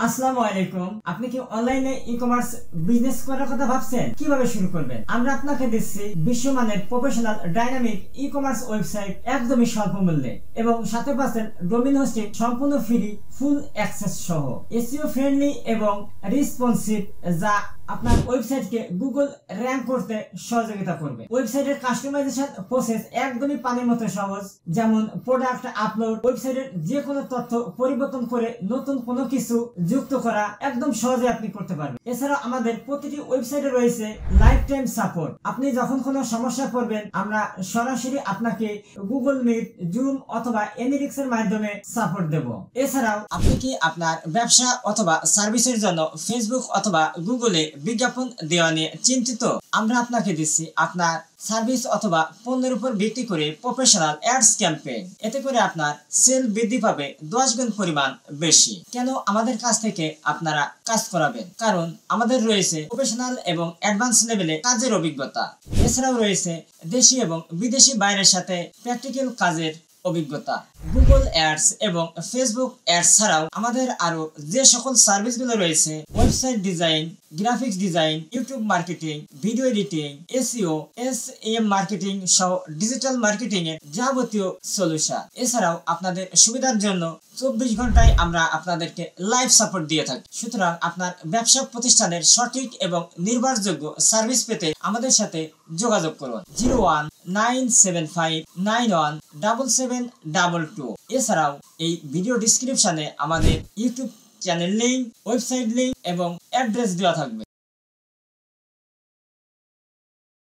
আসসালামু আলাইকুম। আপনি কি অনলাইনে ই-কমার্স বিজনেস করার কথা ভাবছেন? কিভাবে শুরু করবেন? আমরা আপনাকে দিচ্ছি বিশ্বমানের প্রফেশনাল ডাইনামিক ই-কমার্স ওয়েবসাইট একদমই স্বল্প মূল্যে এবং সাথে পাচ্ছেন ডোমেইন হোস্টিং সম্পূর্ণ ফ্রি, ফুল অ্যাক্সেস সহ, এসইও ফ্রেন্ডলি এবং রেসপন্সিভ, যা আপনার ওয়েবসাইটকে গুগল র‍্যাঙ্ক করতে সহযোগিতা করবে। ওয়েবসাইটের কাস্টমাইজেশন প্রসেস একদমই পানির মতো সহজ। যেমন প্রোডাক্ট আপলোড, ওয়েবসাইটের যে কোনো তথ্য পরিবর্তন করে নতুন কোনো কিছু যুক্ত করা একদম সহজে আপনি করতে পারবেন। এছাড়া আমাদের প্রতিটি ওয়েবসাইটে রয়েছে লাইফ টাইম সাপোর্ট। আপনি যখন কোনো সমস্যা পড়বেন, আমরা সরাসরি আপনাকে গুগল মিট, জুম অথবা এনিরিক্স এর মাধ্যমে সাপোর্ট দেব। এছাড়াও আপনি কি আপনার ব্যবসা অথবা সার্ভিসের জন্য ফেসবুক অথবা গুগলে বিজ্ঞাপন দেওয়া নিয়ে চিন্তিত? আমরা আপনাকে দিচ্ছি আপনার সার্ভিস অথবা পণ্যের উপর ভিত্তি করে প্রফেশনাল অ্যাডস ক্যাম্পেইন। এতে করে আপনার সেল বৃদ্ধি পাবে 10 গুণ পরিমাণ বেশি। কেন আমাদের কাছ থেকে আপনারা কাজ করাবেন? কারণ আমাদের রয়েছে প্রফেশনাল এবং অ্যাডভান্স লেভেলে কাজের অভিজ্ঞতা। এছাড়াও রয়েছে দেশি এবং বিদেশি বাইরের সাথে প্র্যাকটিক্যাল কাজের অভিজ্ঞতা। গুগল অ্যাডস এবং ফেসবুক অ্যাডস ছাড়াও আমাদের আরো যে সকল সার্ভিসগুলো রয়েছে, website design, graphics design, YouTube marketing, video editing, SEO, SM marketing সহ ডিজিটাল মার্কেটিং এর যাবতীয় সলিউশন। এছাড়াও আপনাদের সুবিধার জন্য 24 ঘন্টায় আমরা আপনাদেরকে লাইভ সাপোর্ট দিয়ে থাকি। সুতরাং আপনার ব্যবসা প্রতিষ্ঠানের সঠিক এবং নির্ভরযোগ্য সার্ভিস পেতে আমাদের সাথে যোগাযোগ করুন 0197591772। এছাড়াও এই ভিডিও ডিসক্রিপশনে আমাদের YouTube channel link, website link এবং অ্যাড্রেস দেওয়া থাকবে।